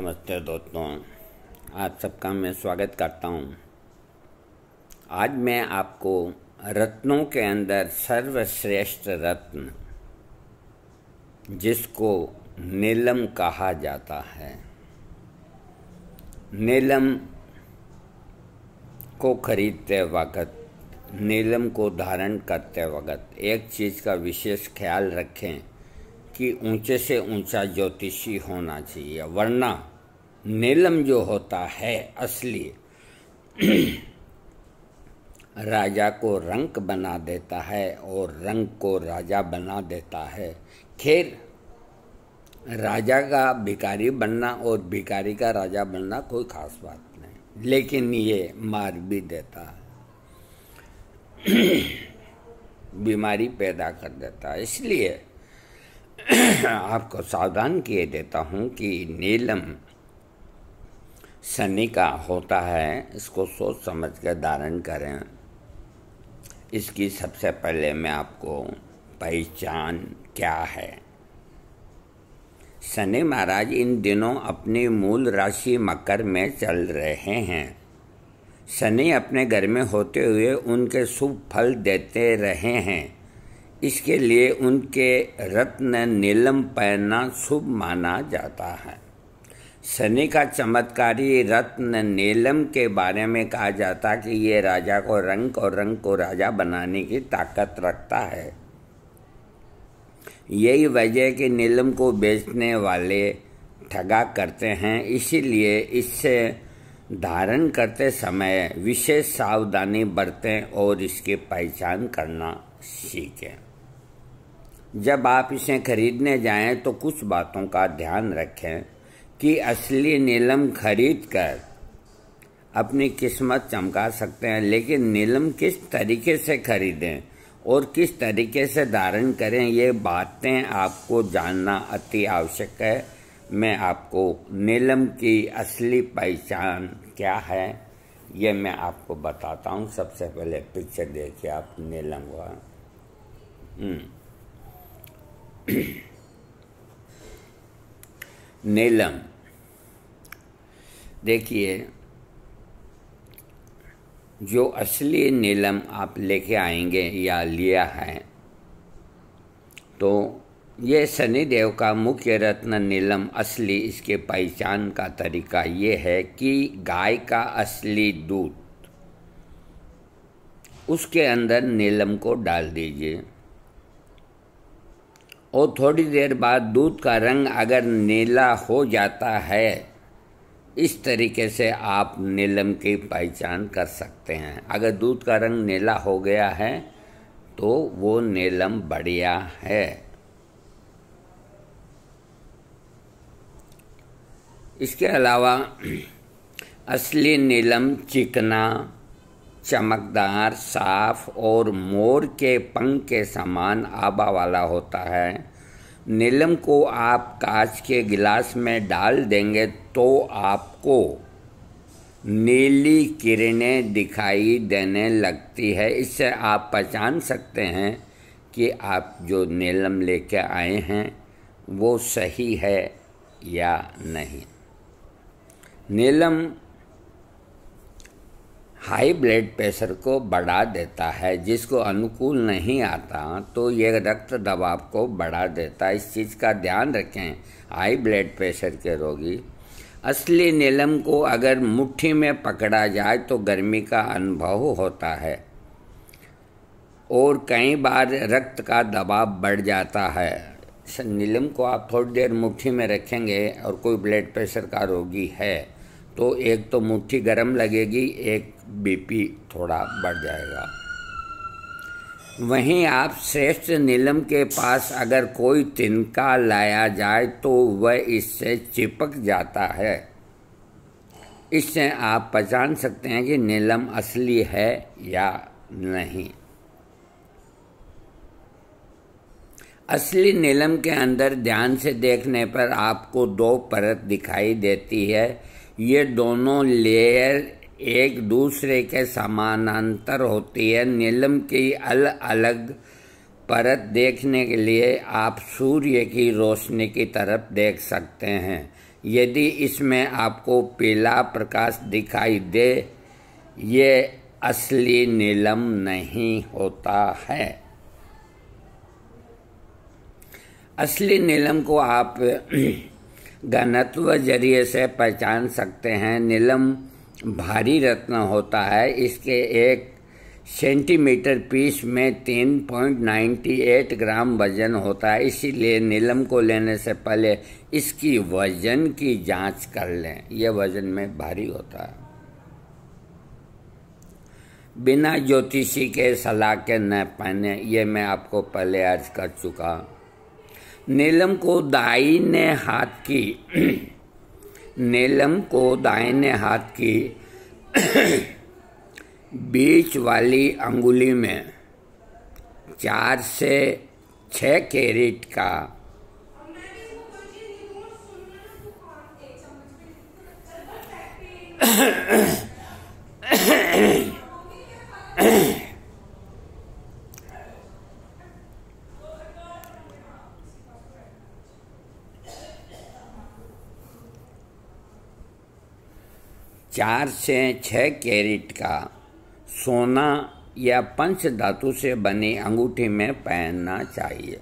नमस्ते दोस्तों, आप सबका मैं स्वागत करता हूँ। आज मैं आपको रत्नों के अंदर सर्वश्रेष्ठ रत्न जिसको नीलम कहा जाता है, नीलम को खरीदते वक्त, नीलम को धारण करते वक्त एक चीज़ का विशेष ख्याल रखें कि ऊंचे से ऊंचा ज्योतिषी होना चाहिए, वरना नीलम जो होता है असली राजा को रंक बना देता है और रंक को राजा बना देता है। खैर, राजा का भिखारी बनना और भिखारी का राजा बनना कोई खास बात नहीं, लेकिन ये मार भी देता है, बीमारी पैदा कर देता है। इसलिए आपको सावधान किए देता हूँ कि नीलम शनि का होता है, इसको सोच समझ कर धारण करें। इसकी सबसे पहले मैं आपको पहचान क्या है। शनि महाराज इन दिनों अपनी मूल राशि मकर में चल रहे हैं। शनि अपने घर में होते हुए उनके शुभ फल देते रहे हैं, इसके लिए उनके रत्न नीलम पहनना शुभ माना जाता है। शनि का चमत्कारी रत्न नीलम के बारे में कहा जाता कि ये राजा को रंक और रंक को राजा बनाने की ताकत रखता है। यही वजह कि नीलम को बेचने वाले ठगा करते हैं, इसीलिए इससे धारण करते समय विशेष सावधानी बरतें और इसकी पहचान करना सीखें। जब आप इसे खरीदने जाएं तो कुछ बातों का ध्यान रखें कि असली नीलम खरीद कर अपनी किस्मत चमका सकते हैं, लेकिन नीलम किस तरीके से खरीदें और किस तरीके से धारण करें, ये बातें आपको जानना अति आवश्यक है। मैं आपको नीलम की असली पहचान क्या है ये मैं आपको बताता हूँ। सबसे पहले पिक्चर देखिए आप नीलम का। नीलम देखिए, जो असली नीलम आप लेके आएंगे या लिया है, तो ये शनिदेव का मुख्य रत्न नीलम असली। इसके पहचान का तरीका ये है कि गाय का असली दूध, उसके अंदर नीलम को डाल दीजिए और थोड़ी देर बाद दूध का रंग अगर नीला हो जाता है, इस तरीके से आप नीलम की पहचान कर सकते हैं। अगर दूध का रंग नीला हो गया है तो वो नीलम बढ़िया है। इसके अलावा असली नीलम चिकना, चमकदार, साफ और मोर के पंख के समान आभा वाला होता है। नीलम को आप कांच के गिलास में डाल देंगे तो आपको नीली किरणें दिखाई देने लगती है। इससे आप पहचान सकते हैं कि आप जो नीलम लेके आए हैं वो सही है या नहीं। नीलम हाई ब्लड प्रेशर को बढ़ा देता है, जिसको अनुकूल नहीं आता तो ये रक्त दबाव को बढ़ा देता है। इस चीज़ का ध्यान रखें हाई ब्लड प्रेशर के रोगी। असली नीलम को अगर मुट्ठी में पकड़ा जाए तो गर्मी का अनुभव होता है और कई बार रक्त का दबाव बढ़ जाता है। नीलम को आप थोड़ी देर मुट्ठी में रखेंगे और कोई ब्लड प्रेशर का रोगी है तो एक तो मुट्ठी गर्म लगेगी, एक बीपी थोड़ा बढ़ जाएगा। वहीं आप श्रेष्ठ नीलम के पास अगर कोई तिनका लाया जाए तो वह इससे चिपक जाता है। इससे आप पहचान सकते हैं कि नीलम असली है या नहीं। असली नीलम के अंदर ध्यान से देखने पर आपको दो परत दिखाई देती है। ये दोनों लेयर एक दूसरे के समानांतर होती है। नीलम की अलग अलग परत देखने के लिए आप सूर्य की रोशनी की तरफ देख सकते हैं। यदि इसमें आपको पीला प्रकाश दिखाई दे, ये असली नीलम नहीं होता है। असली नीलम को आप घनत्व जरिए से पहचान सकते हैं। नीलम भारी रत्न होता है। इसके 1 सेंटीमीटर पीस में 3.98 ग्राम वजन होता है। इसीलिए नीलम को लेने से पहले इसकी वजन की जांच कर लें। यह वजन में भारी होता है। बिना ज्योतिषी के सलाह के न पहने, ये मैं आपको पहले अर्ज कर चुका। नीलम को दाहिने हाथ की बीच वाली अंगुली में 4 से 6 कैरेट का सोना या पंच धातु से बनी अंगूठी में पहनना चाहिए।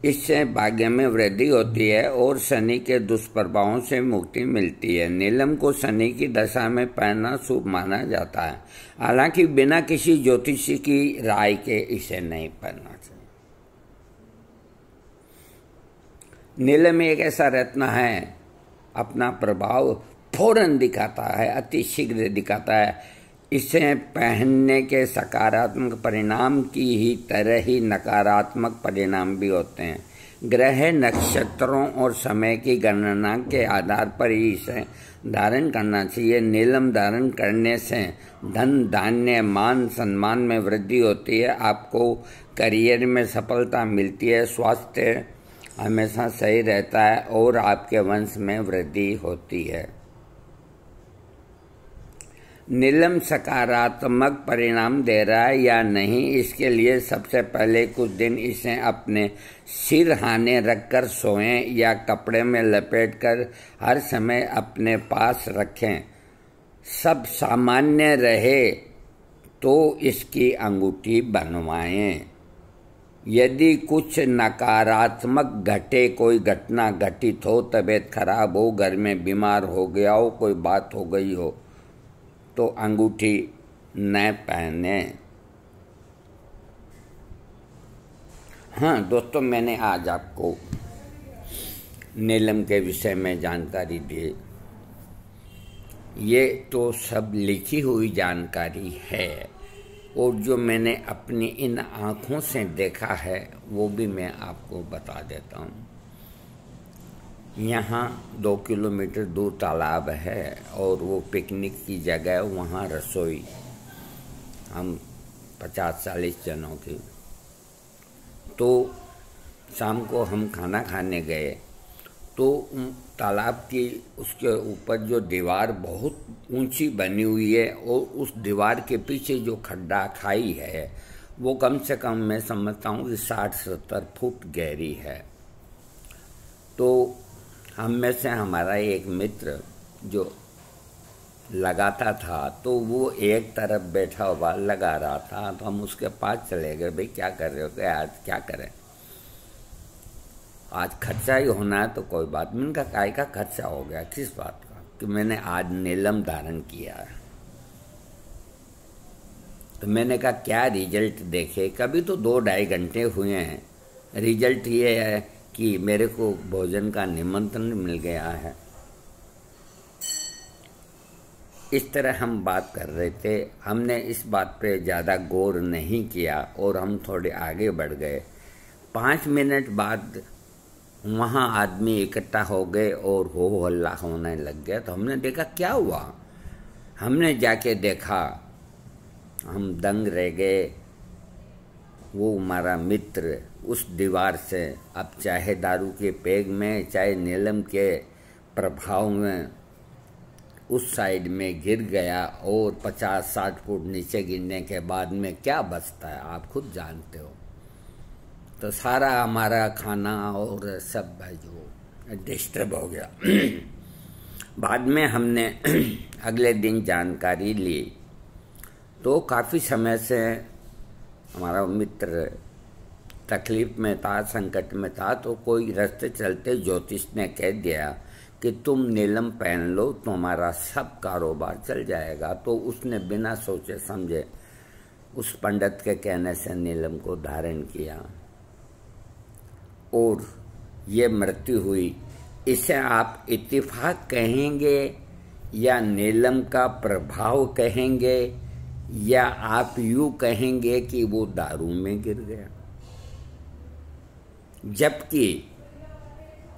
इससे भाग्य में वृद्धि होती है और शनि के दुष्प्रभावों से मुक्ति मिलती है। नीलम को शनि की दशा में पहनना शुभ माना जाता है। हालांकि बिना किसी ज्योतिषी की राय के इसे नहीं पहनना चाहिए। नीलम एक ऐसा रत्न है, अपना प्रभाव फौरन दिखाता है, अति शीघ्र दिखाता है। इसे पहनने के सकारात्मक परिणाम की ही तरह ही नकारात्मक परिणाम भी होते हैं। ग्रह, नक्षत्रों और समय की गणना के आधार पर ही इसे धारण करना चाहिए। नीलम धारण करने से धन, धान्य, मान, सम्मान में वृद्धि होती है। आपको करियर में सफलता मिलती है। स्वास्थ्य हमेशा सही रहता है और आपके वंश में वृद्धि होती है। नीलम सकारात्मक परिणाम दे रहा है या नहीं, इसके लिए सबसे पहले कुछ दिन इसे अपने सिरहाने रखकर सोएं या कपड़े में लपेटकर हर समय अपने पास रखें। सब सामान्य रहे तो इसकी अंगूठी बनवाएं। यदि कुछ नकारात्मक घटे, कोई घटना घटित हो, तबीयत खराब हो, घर में बीमार हो गया हो, कोई बात हो गई हो, तो अंगूठी न पहने। हाँ दोस्तों, मैंने आज आपको नीलम के विषय में जानकारी दी। ये तो सब लिखी हुई जानकारी है और जो मैंने अपनी इन आँखों से देखा है वो भी मैं आपको बता देता हूँ। यहाँ 2 किलोमीटर दूर तालाब है और वो पिकनिक की जगह, वहाँ रसोई हम 50-40 जनों की। तो शाम को हम खाना खाने गए तो तालाब की उसके ऊपर जो दीवार बहुत ऊंची बनी हुई है और उस दीवार के पीछे जो खड्डा खाई है वो कम से कम मैं समझता हूँ कि 60-70 फुट गहरी है। तो हम में से हमारा एक मित्र जो लगाता था तो वो एक तरफ बैठा हुआ लगा रहा था। तो हम उसके पास चले गए, भाई क्या कर रहे हो, आज क्या करें, आज खर्चा ही होना है तो कोई बात नहीं। उनका काय का खर्चा हो गया, किस बात का, कि मैंने आज नीलम धारण किया है। तो मैंने कहा क्या रिजल्ट देखे। कभी तो 2-2.5 घंटे हुए हैं, रिजल्ट ये है कि मेरे को भोजन का निमंत्रण मिल गया है। इस तरह हम बात कर रहे थे। हमने इस बात पे ज़्यादा गौर नहीं किया और हम थोड़े आगे बढ़ गए। 5 मिनट बाद वहाँ आदमी इकट्ठा हो गए और हो हल्ला होने लग गया। तो हमने देखा क्या हुआ। हमने जाके देखा, हम दंग रह गए। वो हमारा मित्र उस दीवार से, अब चाहे दारू के पेग में चाहे नीलम के प्रभाव में, उस साइड में गिर गया। और 50-60 फुट नीचे गिरने के बाद में क्या बचता है आप खुद जानते हो। तो सारा हमारा खाना और सब जो डिस्टर्ब हो गया। बाद में हमने अगले दिन जानकारी ली तो काफ़ी समय से हमारा मित्र तकलीफ में था, संकट में था, तो कोई रास्ते चलते ज्योतिष ने कह दिया कि तुम नीलम पहन लो, तुम्हारा सब कारोबार चल जाएगा। तो उसने बिना सोचे समझे उस पंडित के कहने से नीलम को धारण किया और ये मृत्यु हुई। इसे आप इत्तेफाक कहेंगे या नीलम का प्रभाव कहेंगे या आप यूँ कहेंगे कि वो दारू में गिर गया, जबकि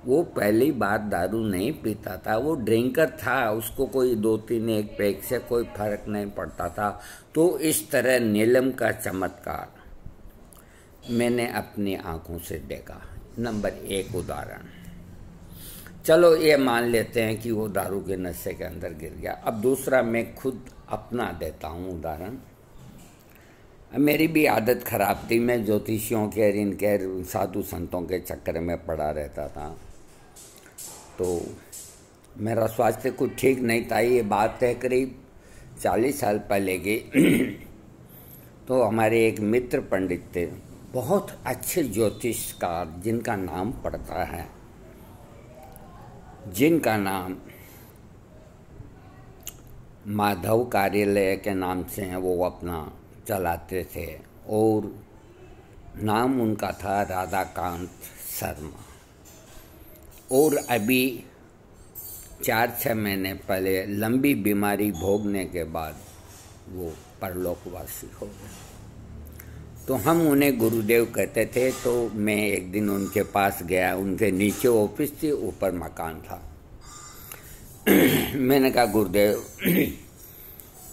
वो पहली बार दारू नहीं पीता था, वो ड्रिंकर था, उसको कोई 2-3 एक पैक से कोई फर्क नहीं पड़ता था। तो इस तरह नीलम का चमत्कार मैंने अपनी आंखों से देखा। नंबर 1 उदाहरण, चलो ये मान लेते हैं कि वो दारू के नशे के अंदर गिर गया। अब दूसरा मैं खुद अपना देता हूँ उदाहरण। मेरी भी आदत खराब थी, मैं ज्योतिषियों के इनके साधु संतों के चक्कर में पड़ा रहता था, तो मेरा स्वास्थ्य कुछ ठीक नहीं था। ये बात है करीब 40 साल पहले की। तो हमारे एक मित्र पंडित थे, बहुत अच्छे ज्योतिषकार, जिनका नाम पड़ता है, जिनका नाम माधव कार्यालय के नाम से हैं, वो अपना चलाते थे और नाम उनका था राधाकांत शर्मा। और अभी 4-6 महीने पहले लंबी बीमारी भोगने के बाद वो परलोकवासी हो गए। तो हम उन्हें गुरुदेव कहते थे। तो मैं एक दिन उनके पास गया, उनके नीचे ऑफिस थी, ऊपर मकान था। मैंने कहा गुरुदेव,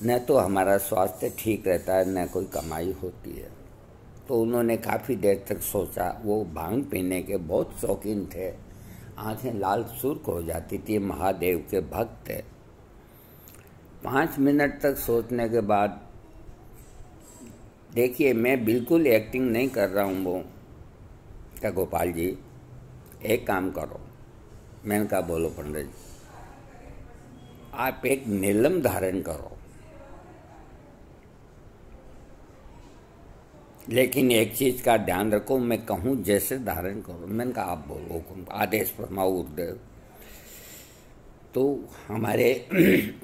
न तो हमारा स्वास्थ्य ठीक रहता है, न कोई कमाई होती है। तो उन्होंने काफ़ी देर तक सोचा। वो भांग पीने के बहुत शौकीन थे, आंखें लाल सुर्ख हो जाती थी, महादेव के भक्त थे। 5 मिनट तक सोचने के बाद, देखिए मैं बिल्कुल एक्टिंग नहीं कर रहा हूँ, वो क्या गोपाल जी एक काम करो। मैंने कहा बोलो पंडित जी, आप एक नीलम धारण करो, लेकिन एक चीज़ का ध्यान रखो, मैं कहूँ जैसे धारण करो। मैंने कहा आप बोलो, हुकुम आदेश फरमाओ गुरुदेव। तो हमारे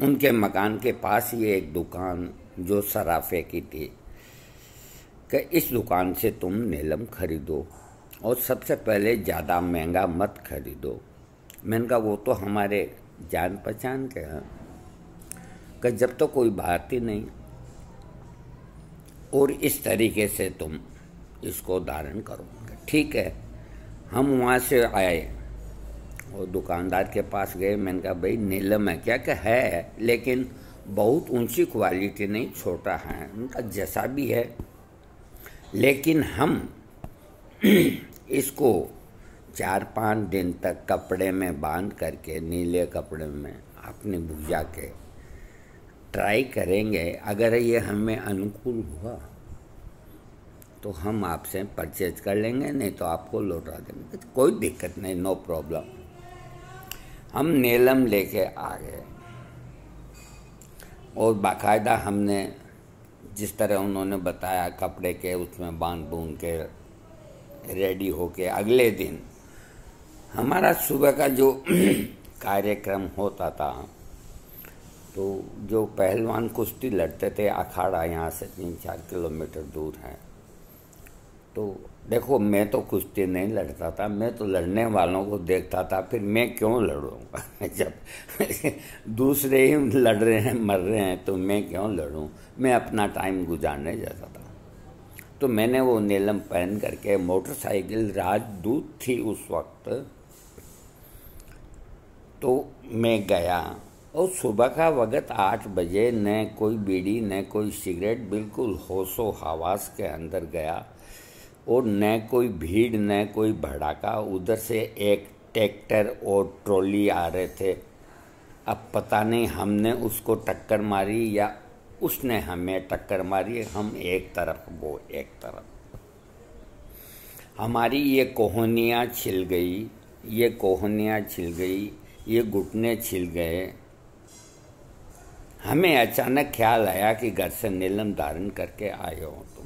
उनके मकान के पास ही एक दुकान जो सराफे की थी, कि इस दुकान से तुम नीलम खरीदो और सबसे पहले ज़्यादा महंगा मत खरीदो। मैंने कहा वो तो हमारे जान पहचान के हैं, कि जब तो कोई बात ही नहीं, और इस तरीके से तुम इसको धारण करोगे। ठीक है। हम वहाँ से आए और दुकानदार के पास गए। मैंने कहा भाई नीलम है क्या? कि है, लेकिन बहुत ऊंची क्वालिटी नहीं, छोटा है। उनका जैसा भी है, लेकिन हम इसको 4-5 दिन तक कपड़े में बांध करके, नीले कपड़े में अपनी भुजा के ट्राई करेंगे। अगर ये हमें अनुकूल हुआ तो हम आपसे परचेज कर लेंगे, नहीं तो आपको लौटा देंगे, कोई दिक्कत नहीं, नो प्रॉब्लम। हम नीलम लेके आ गए और बाकायदा हमने जिस तरह उन्होंने बताया कपड़े के उसमें बांध बूंद के रेडी होके, अगले दिन हमारा सुबह का जो कार्यक्रम होता था, तो जो पहलवान कुश्ती लड़ते थे, अखाड़ा यहाँ से 3-4 किलोमीटर दूर है। तो देखो मैं तो कुश्ती नहीं लड़ता था, मैं तो लड़ने वालों को देखता था, फिर मैं क्यों लड़ूंगा जब दूसरे ही लड़ रहे हैं, मर रहे हैं, तो मैं क्यों लड़ूं? मैं अपना टाइम गुजारने जाता था। तो मैंने वो नीलम पहन करके, मोटरसाइकिल राजदूत थी उस वक्त, तो मैं गया और सुबह का वक्त 8 बजे, न कोई बीड़ी न कोई सिगरेट, बिल्कुल होशो हवास के अंदर गया और न कोई भीड़ न कोई भड़ाका। उधर से एक ट्रैक्टर और ट्रॉली आ रहे थे। अब पता नहीं हमने उसको टक्कर मारी या उसने हमें टक्कर मारी, हम एक तरफ वो एक तरफ। हमारी ये कोहनियाँ छिल गई ये कोहनियाँ छिल गई, ये घुटने छिल गए। हमें अचानक ख्याल आया कि घर से नीलम धारण करके आए हो तुम।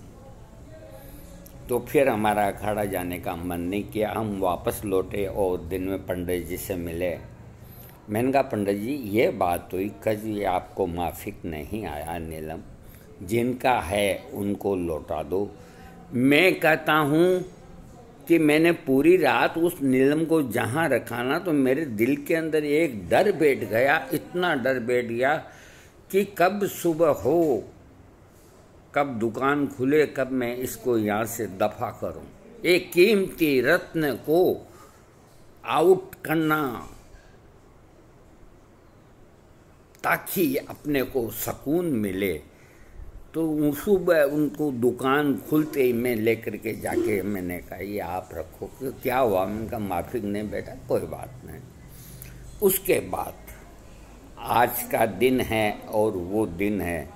तो फिर हमारा अखाड़ा जाने का मन नहीं किया। हम वापस लौटे और दिन में पंडित जी से मिले। मैंने कहा पंडित जी ये बात हुई, कभी आपको माफिक नहीं आया नीलम, जिनका है उनको लौटा दो। मैं कहता हूँ कि मैंने पूरी रात उस नीलम को जहाँ रखा ना, तो मेरे दिल के अंदर एक डर बैठ गया, इतना डर बैठ गया कि कब सुबह हो, कब दुकान खुले, कब मैं इसको यहाँ से दफा करूं। एक कीमती रत्न को आउट करना ताकि अपने को सुकून मिले। तो सुबह उनको दुकान खुलते ही मैं लेकर के जाके मैंने कहा ये आप रखो। क्या हुआ? उनका माफिक नहीं बेटा, कोई बात नहीं। उसके बाद आज का दिन है और वो दिन है,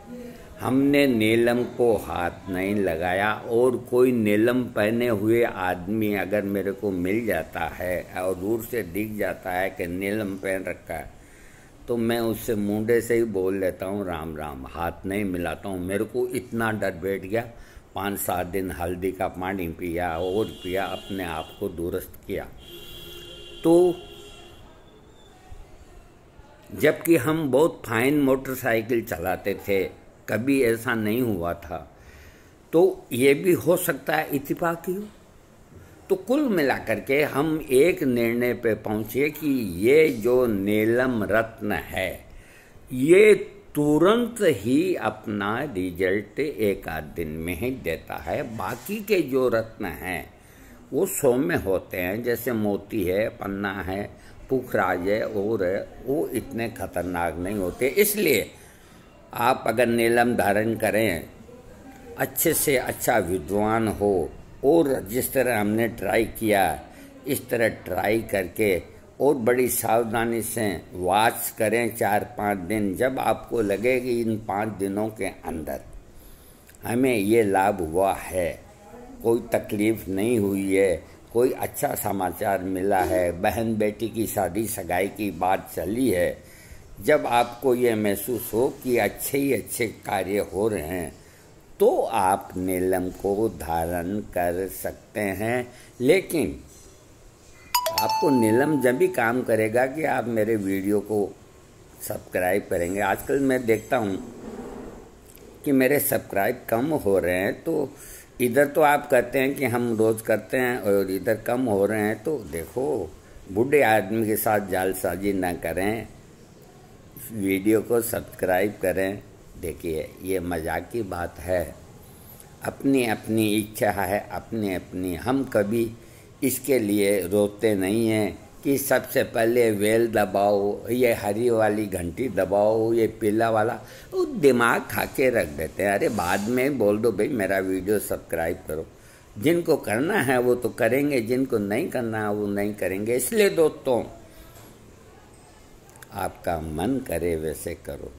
हमने नीलम को हाथ नहीं लगाया। और कोई नीलम पहने हुए आदमी अगर मेरे को मिल जाता है और दूर से दिख जाता है कि नीलम पहन रखा है, तो मैं उससे मुंडे से ही बोल लेता हूँ राम राम, हाथ नहीं मिलाता हूँ। मेरे को इतना डर बैठ गया, 5-7 दिन हल्दी का पानी पिया और पिया, अपने आप को दुरुस्त किया। तो जबकि हम बहुत फाइन मोटरसाइकिल चलाते थे, कभी ऐसा नहीं हुआ था। तो ये भी हो सकता है इत्तेफाक ही हो। तो कुल मिलाकर के हम एक निर्णय पे पहुंचे कि ये जो नीलम रत्न है ये तुरंत ही अपना रिजल्ट 1-8 दिन में ही देता है। बाकी के जो रत्न हैं वो सौम्य होते हैं, जैसे मोती है, पन्ना है, पुखराज है और है, वो इतने खतरनाक नहीं होते। इसलिए आप अगर नीलम धारण करें, अच्छे से अच्छा विद्वान हो और जिस तरह हमने ट्राई किया इस तरह ट्राई करके और बड़ी सावधानी से वॉच करें 4-5 दिन। जब आपको लगे कि इन 5 दिनों के अंदर हमें ये लाभ हुआ है, कोई तकलीफ नहीं हुई है, कोई अच्छा समाचार मिला है, बहन बेटी की शादी सगाई की बात चली है, जब आपको ये महसूस हो कि अच्छे ही अच्छे कार्य हो रहे हैं, तो आप नीलम को धारण कर सकते हैं। लेकिन आपको नीलम जब भी काम करेगा कि आप मेरे वीडियो को सब्सक्राइब करेंगे। आजकल मैं देखता हूँ कि मेरे सब्सक्राइब कम हो रहे हैं, तो इधर तो आप कहते हैं कि हम रोज़ करते हैं और इधर कम हो रहे हैं। तो देखो, बूढ़े आदमी के साथ जालसाजी ना करें, वीडियो को सब्सक्राइब करें। देखिए ये मजाक की बात है, अपनी अपनी इच्छा है, अपनी अपनी। हम कभी इसके लिए रोते नहीं हैं कि सबसे पहले वेल दबाओ, ये हरी वाली घंटी दबाओ, ये पीला वाला, वो दिमाग खा के रख देते हैं। अरे बाद में बोल दो भाई मेरा वीडियो सब्सक्राइब करो। जिनको करना है वो तो करेंगे, जिनको नहीं करना है वो नहीं करेंगे। इसलिए दोस्तों, आपका मन करे वैसे करो।